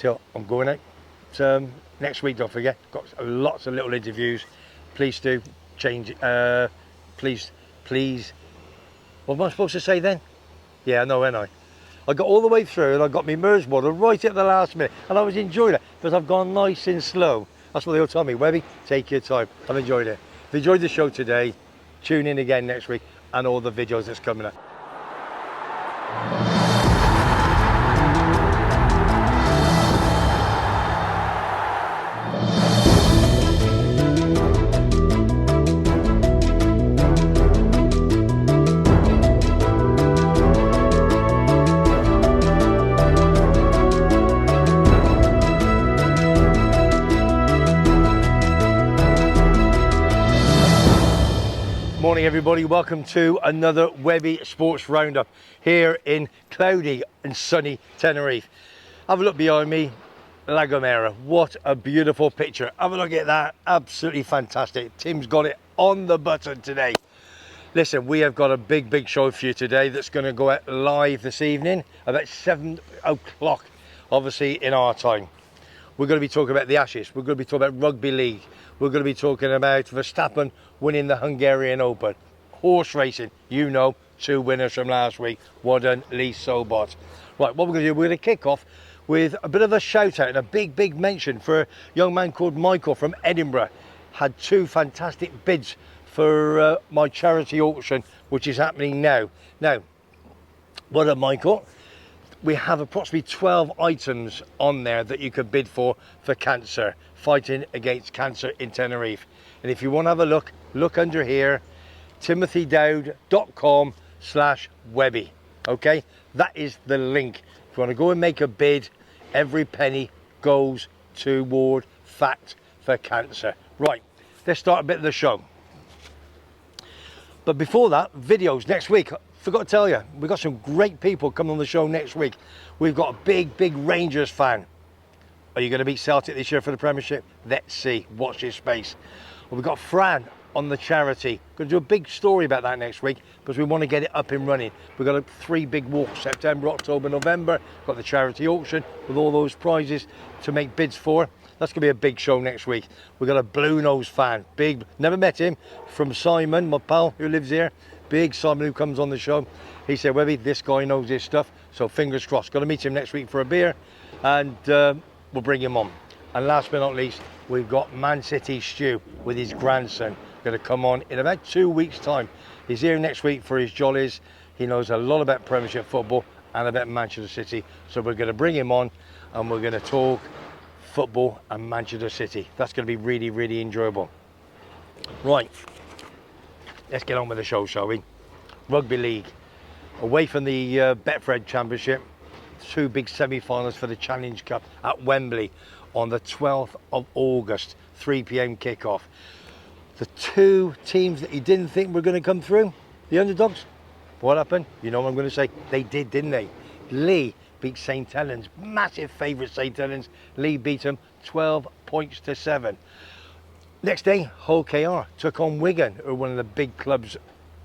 till I'm going out next week. Don't forget, got lots of little interviews. Please do change. Please. What am I supposed to say then? Yeah, I know, ain't I? I got all the way through and I got my merge model right at the last minute, and I was enjoying it because I've gone nice and slow. That's what they all tell me. Webby, take your time. I've enjoyed it. If you enjoyed the show today, tune in again next week and all the videos that's coming up. Morning everybody, welcome to another Webby Sports Roundup here in cloudy and sunny Tenerife. Have a look behind me, La Gomera. What a beautiful picture. Have a look at that, absolutely fantastic. Tim's got it on the button today. Listen, we have got a big show for you today that's going to go out live this evening about 7 o'clock, obviously in our time. We're going to be talking about the Ashes, we're going to be talking about Rugby League, we're going to be talking about Verstappen winning the Hungarian Open, horse racing, you know, 2 winners from last week, well done Lee Sobot. Right, what we're going to do, we're going to kick off with a bit of a shout out and a big mention for a young man called Michael from Edinburgh. Had 2 fantastic bids for my charity auction, which is happening now. Now, well done Michael. We have approximately 12 items on there that you could bid for cancer, fighting against cancer in Tenerife. And if you want to have a look under here, timothydowd.com/Webby. Okay, that is the link. If you want to go and make a bid, every penny goes toward Fact for Cancer. Right, let's start a bit of the show. But before that, videos next week. Forgot to tell you, we've got some great people coming on the show next week. We've got a big Rangers fan. Are you going to beat Celtic this year for the Premiership? Let's see. Watch this space. Well, we've got Fran on the charity. Going to do a big story about that next week because we want to get it up and running. We've got 3 big walks, September, October, November. Got the charity auction with all those prizes to make bids for. That's going to be a big show next week. We've got a Blue Nose fan. Big, never met him, from Simon, my pal who lives here. Big Simon who comes on the show. He said, Webby, this guy knows his stuff. So fingers crossed. Got to meet him next week for a beer and we'll bring him on. And last but not least, we've got Man City Stu with his grandson. Going to come on in about 2 weeks' time. He's here next week for his jollies. He knows a lot about Premiership football and about Manchester City. So we're going to bring him on and we're going to talk football and Manchester City. That's going to be really enjoyable. Right, let's get on with the show, shall we? Rugby League. Away from the Betfred Championship, 2 big semi-finals for the Challenge Cup at Wembley on the 12th of August, 3 p.m. kickoff. The 2 teams that you didn't think were going to come through, the underdogs, what happened? You know what I'm going to say? They did, didn't they? Lee beat St Helens, massive favourite St Helens. Lee beat them 12 points to 7. Next day, Hull KR took on Wigan, who are one of the big clubs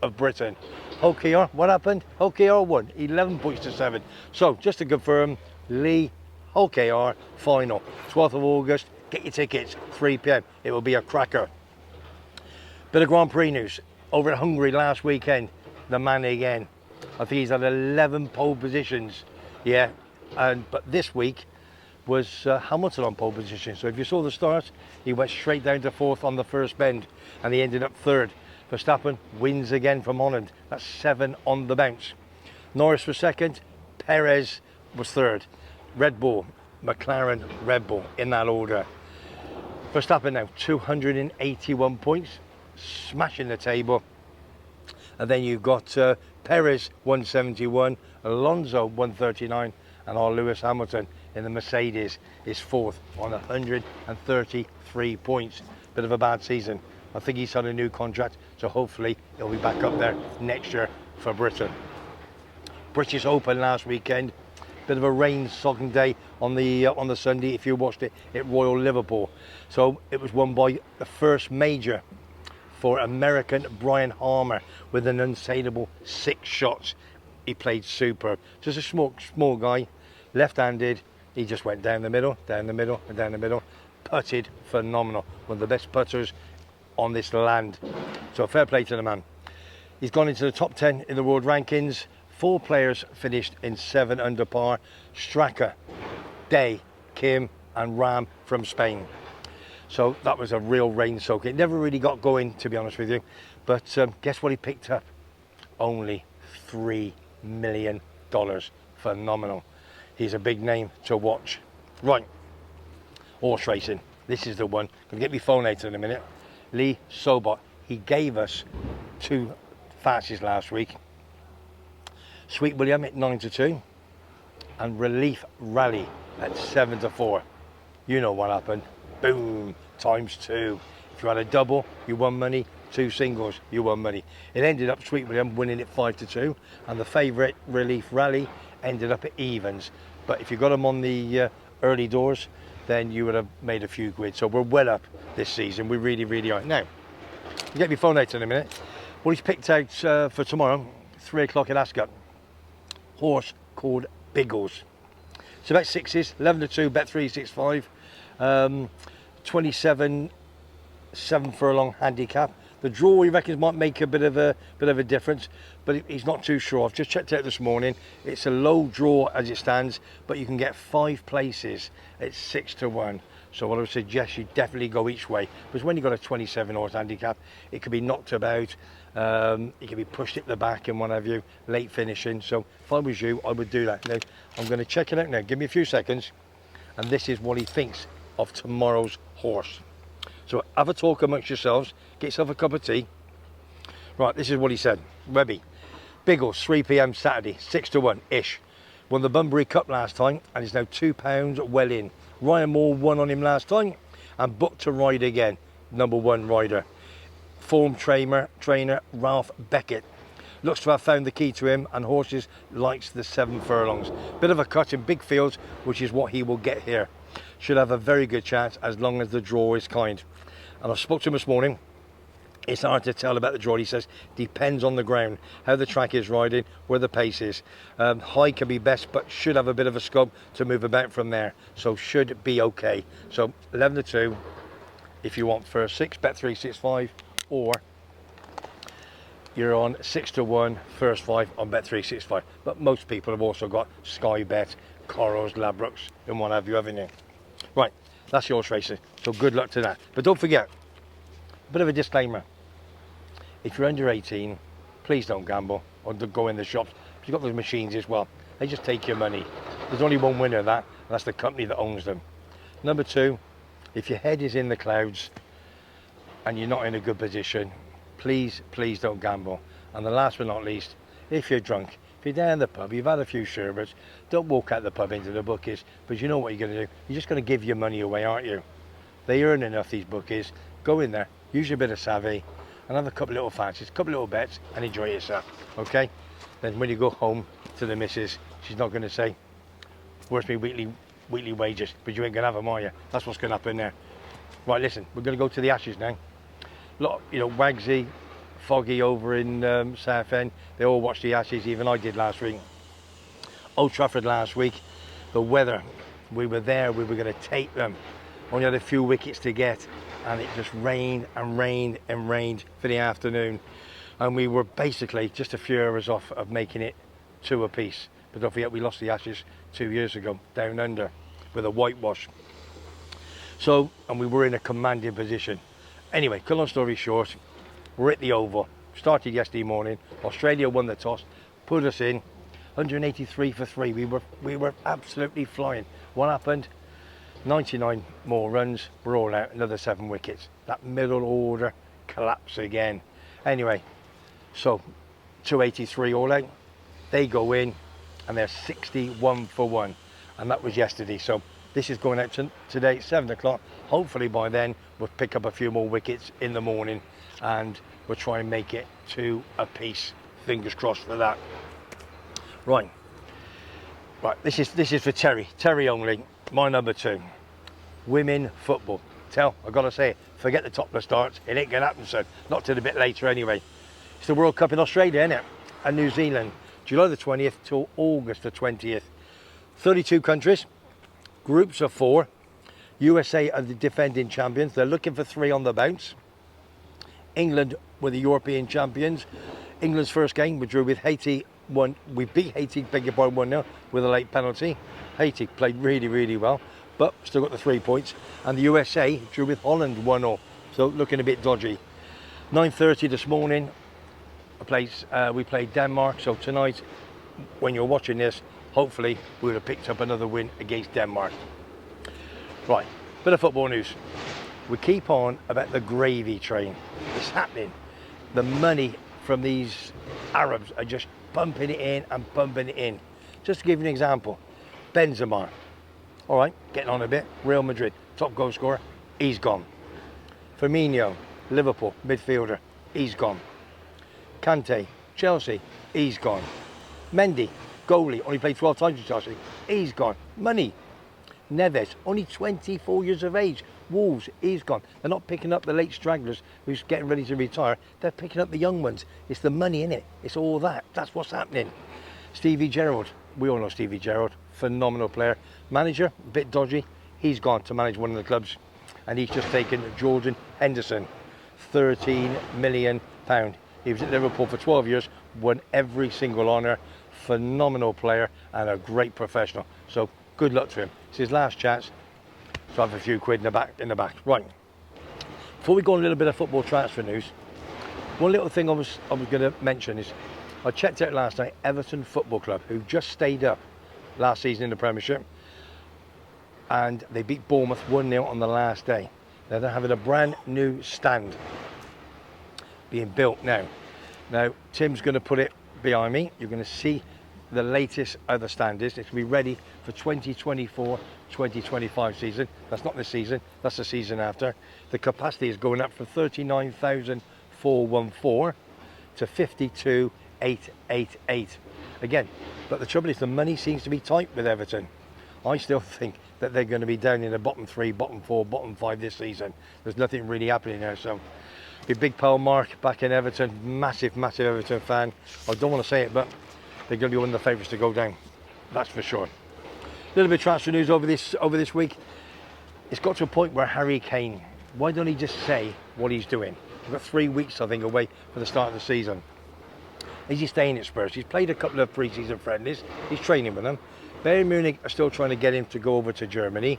of Britain. Hull KR, what happened? Hull KR won 11 points to 7. So just to confirm, Lee, Hull KR final, 12th of August. Get your tickets, 3 p.m. It will be a cracker. Bit of Grand Prix news. Over at Hungary last weekend, the man again. I think he's had 11 pole positions. Yeah, but this week was Hamilton on pole position. So if you saw the start, he went straight down to 4th on the first bend and he ended up 3rd. Verstappen wins again from Holland. That's 7 on the bounce. Norris was 2nd, Perez was 3rd. Red Bull, McLaren, Red Bull in that order. Verstappen now 281 points, smashing the table. And then you've got Perez 171, Alonso 139, and our Lewis Hamilton in the Mercedes is 4th on 133 points. Bit of a bad season. I think he's signed a new contract, so hopefully he'll be back up there next year for Britain. British Open last weekend. Bit of a rain-sogging day on the Sunday if you watched it at Royal Liverpool. So it was won by the first major for American Brian Harmer with an unassailable 6 shots. He played superb. Just a small guy, left-handed, He just went down the middle, down the middle, and down the middle. Putted phenomenal. One of the best putters on this land. So fair play to the man. He's gone into the top 10 in the world rankings. 4 players finished in 7 under par. Straka, Day, Kim and Ram from Spain. So that was a real rain soak. It never really got going, to be honest with you. But guess what he picked up? Only $3 million. Phenomenal. He's a big name to watch. Right, horse racing. This is the one. I'll get my phone later in a minute. Lee Sobot. He gave us 2 fastest last week. Sweet William at 9-2 and Relief Rally at 7-4. You know what happened. Boom, ×2. If you had a double, you won money. 2 singles, you won money. It ended up Sweet William winning it 5-2, and the favourite Relief Rally ended up at evens. But if you got them on the early doors, then you would have made a few quid. So we're well up this season. We really, really are. Now, you get my phone later in a minute. What he's picked out for tomorrow, 3 o'clock at Ascot. Horse called Biggles. It's about 6s, 11-2, bet 365, 27 7 furlong handicap. The draw he reckons might make a bit of a difference, but he's not too sure. I've just checked it out this morning. It's a low draw as it stands, but you can get 5 places at 6-1. So what I would suggest you definitely go each way, because when you've got a 27 horse handicap, it could be knocked about, it can be pushed at the back and what have you, late finishing. So if I was you, I would do that. Now I'm going to check it out now. Give me a few seconds, and this is what he thinks of tomorrow's horse. So have a talk amongst yourselves, get yourself a cup of tea. Right, this is what he said. Webby, Biggles, 3 p.m. Saturday, 6-1-ish. Won the Bunbury Cup last time and is now £2 well in. Ryan Moore won on him last time and booked to ride again, #1 rider. Form trainer Ralph Beckett. Looks to have found the key to him, and horses likes the 7 furlongs. Bit of a cut in big fields, which is what he will get here. Should have a very good chance as long as the draw is kind. And I spoke to him this morning. It's hard to tell about the draw. He says depends on the ground, how the track is riding, where the pace is. High can be best, but should have a bit of a scope to move about from there. So should be okay. So 11-2 if you want first 6, bet 365, or you're on 6-1 first 5 on bet 365. But most people have also got Sky Bet, Corals, Ladbrokes, and what have you, haven't you? Right, that's your horse racing. So good luck to that. But don't forget, a bit of a disclaimer. If you're under 18, please don't gamble or don't go in the shops. You've got those machines as well. They just take your money. There's only one winner of that, and that's the company that owns them. Number 2, if your head is in the clouds and you're not in a good position, please don't gamble. And the last but not least, if you're drunk, if you're down the pub, you've had a few sherbets, don't walk out the pub into the bookies, because you know what you're going to do. You're just going to give your money away, aren't you? They earn enough, these bookies. Go in there, use your bit of savvy, and have a couple little fancies, a couple little bets, and enjoy yourself, okay? Then when you go home to the missus, she's not going to say, where's my weekly wages? But you ain't going to have them, are you? That's what's going to happen there. Right, listen, we're going to go to the Ashes now. Lot, you know, Wagsy, Foggy over in Southend, they all watched the Ashes, even I did last week. Old Trafford last week, the weather, we were there, we were going to take them. Only had a few wickets to get, and it just rained and rained and rained for the afternoon. And we were basically just a few hours off of making it 2 apiece. But don't forget, we lost the Ashes 2 years ago, down under, with a whitewash. So, and we were in a commanding position. Anyway, cut long story short, we're at the Oval. Started yesterday morning. Australia won the toss, put us in, 183 for 3. We were absolutely flying. What happened? 99 more runs, we're all out, another 7 wickets. That middle order collapsed again. Anyway, so 283 all out. They go in and they're 61 for 1. And that was yesterday. So this is going out today at 7 o'clock. Hopefully by then we'll pick up a few more wickets in the morning and we'll try and make it 2 apiece. Fingers crossed for that. Right, this is for Terry only, my number 2. Women football. I've got to say it, forget the topless starts, it ain't going to happen, son. Not till a bit later anyway. It's the World Cup in Australia, isn't it? And New Zealand, July the 20th till August the 20th. 32 countries, Groups of 4. USA are the defending champions. They're looking for 3 on the bounce. England were the European champions. England's first game, we drew with Haiti. We beat Haiti, beg your pardon, 1-0 with a late penalty. Haiti played really, really well, but still got the 3 points. And the USA drew with Holland 1-0, so looking a bit dodgy. 9:30 this morning, we played Denmark. So tonight, when you're watching this, hopefully we would have picked up another win against Denmark. Right, bit of football news. We keep on about the gravy train. It's happening. The money from these Arabs are just pumping it in and pumping it in. Just to give you an example, Benzema, all right, getting on a bit. Real Madrid, top goal scorer, he's gone. Firmino, Liverpool, midfielder, he's gone. Kante, Chelsea, he's gone. Mendy, goalie, only played 12 times with Chelsea, he's gone. Money. Neves, only 24 years of age. Wolves, he's gone. They're not picking up the late stragglers who's getting ready to retire. They're picking up the young ones. It's the money in it. It's all that. That's what's happening. Stevie Gerrard, we all know Stevie Gerrard, phenomenal player. Manager, a bit dodgy. He's gone to manage one of the clubs, and he's just taken Jordan Henderson, £13 million. He was at Liverpool for 12 years, won every single honour. Phenomenal player and a great professional. So good luck to him. It's his last chance to have a few quid in the back. Right. Before we go on a little bit of football transfer news, one little thing I was going to mention is I checked out last night Everton Football Club, who just stayed up last season in the Premiership, and they beat Bournemouth 1-0 on the last day. Now they're having a brand new stand being built now. Now Tim's going to put it behind me. You're going to see the latest other stand is. It's going to be ready for 2024-2025 season. That's not this season, that's the season after. The capacity is going up from 39,414 to 52,888. Again, but the trouble is the money seems to be tight with Everton. I still think that they're going to be down in the bottom 3, bottom 4, bottom 5 this season. There's nothing really happening there. So the big pal Mark back in Everton, massive Everton fan. I don't want to say it, but they're going to be one of the favourites to go down. That's for sure. A little bit of transfer news over this week. It's got to a point where Harry Kane, why don't he just say what he's doing? We've got 3 weeks, I think, away for the start of the season. Is he staying at Spurs? He's played a couple of pre-season friendlies. He's training with them. Bayern Munich are still trying to get him to go over to Germany.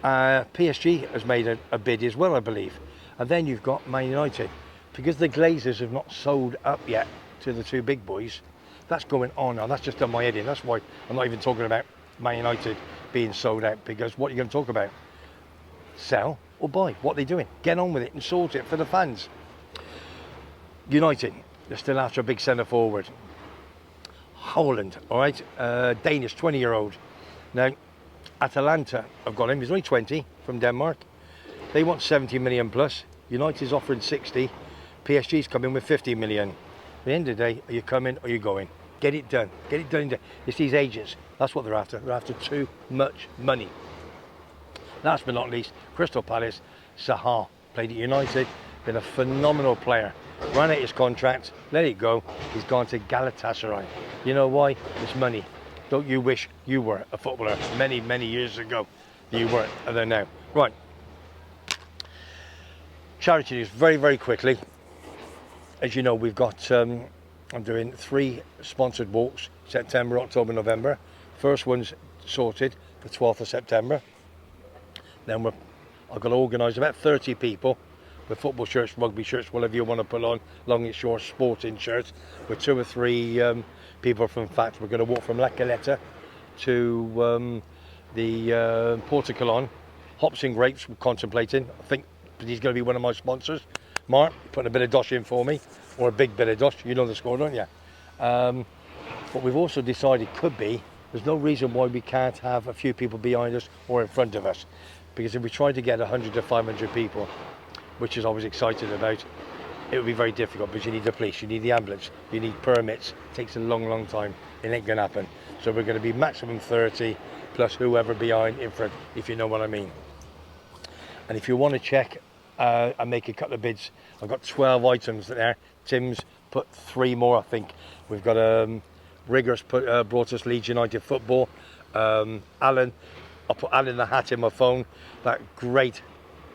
PSG has made a bid as well, I believe. And then you've got Man United. Because the Glazers have not sold up yet to the 2 big boys, that's going on now. That's just done my head in. That's why I'm not even talking about Man United being sold out, because what are you going to talk about? Sell or buy? What are they doing? Get on with it and sort it for the fans. United, they're still after a big centre forward. Holland, all right, Danish 20-year-old. Now, Atalanta have got him. He's only 20 from Denmark. They want 70 million plus. United's offering 60. PSG's coming with 50 million. At the end of the day, are you coming or are you going? Get it done. Get it done. It's these agents. That's what they're after. They're after too much money. Last but not least, Crystal Palace, Sahar, played at United, been a phenomenal player. Ran out his contract, let it go. He's gone to Galatasaray. You know why? It's money. Don't you wish you were a footballer many, many years ago? You weren't, and they're now. Right. Charity news, very, very quickly. As you know, we've got, I'm doing 3 sponsored walks, September, October, November. First one's sorted, the 12th of September. Then I've got to organise about 30 people with football shirts, rugby shirts, whatever you want to put on, long and short sporting shirts, with 2 or 3 people from FACT. We're going to walk from La Caleta to the Portocolon. Hops and Grapes, we're contemplating. I think he's going to be one of my sponsors. Mark, putting a bit of dosh in for me, or a big bit of dosh. You know the score, don't you? What we've also decided could be, there's no reason why we can't have a few people behind us or in front of us. Because if we try to get 100 to 500 people, which is I was excited about, it would be very difficult because you need the police, you need the ambulance, you need permits. It takes a long, long time. It ain't going to happen. So we're going to be maximum 30 plus whoever behind in front, if you know what I mean. And if you want to check and make a couple of bids, I've got 12 items there. Tim's put 3 more, I think. We've got Riggers brought us Leeds United football. Alan I'll put that in the hat in my phone. That great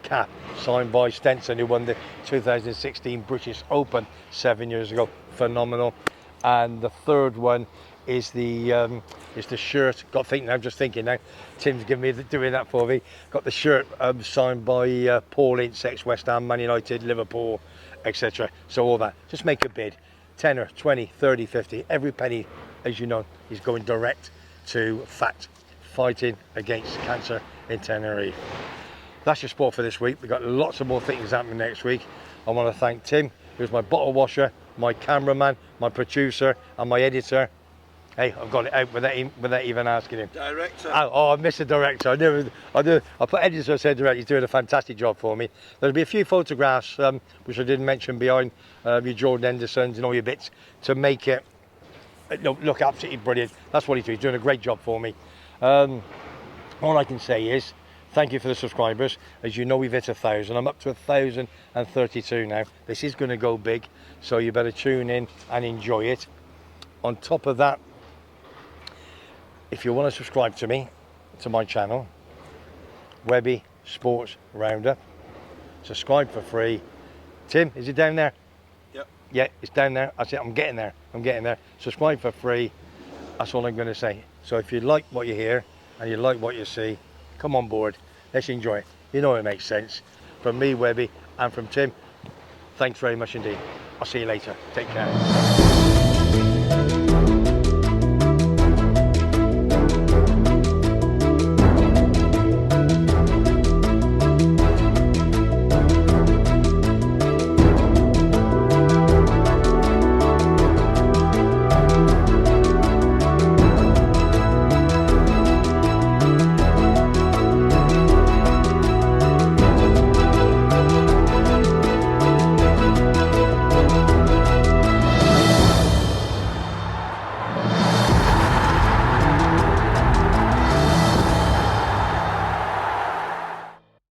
cap signed by Stenson, who won the 2016 British Open 7 years ago. Phenomenal. And the third one is the shirt. Got thinking now, just thinking now. Tim's giving me doing that for me. Got the shirt signed by Paul Ince, ex West Ham, Man United, Liverpool, etc. So all that. Just make a bid. 10, 20, 30, 50. Every penny, as you know, is going direct to FACT, fighting against cancer in Tenerife. That's your sport for this week. We've got lots of more things happening next week. I want to thank Tim, who's my bottle washer, my cameraman, my producer, and my editor. Hey, I've got it out without even asking him. Director. Oh, I missed the director. I put editor, I said director. He's doing a fantastic job for me. There'll be a few photographs, which I didn't mention, behind your Jordan Hendersons and all your bits to make it look absolutely brilliant. That's what he's doing. He's doing a great job for me. All I can say is thank you for the subscribers. As you know, we've hit 1,000. I'm up to 1,032 now. This is going to go big, so you better tune in and enjoy it. On top of that, if you want to subscribe to me, to my channel, Webby Sports Roundup, subscribe for free. Tim, is it down there? Yep. Yeah, it's down there. I said, I'm getting there. I'm getting there. Subscribe for free. That's all I'm going to say. So if you like what you hear and you like what you see, come on board. Let's enjoy it. You know it makes sense. From me, Webby, and from Tim, thanks very much indeed. I'll see you later. Take care.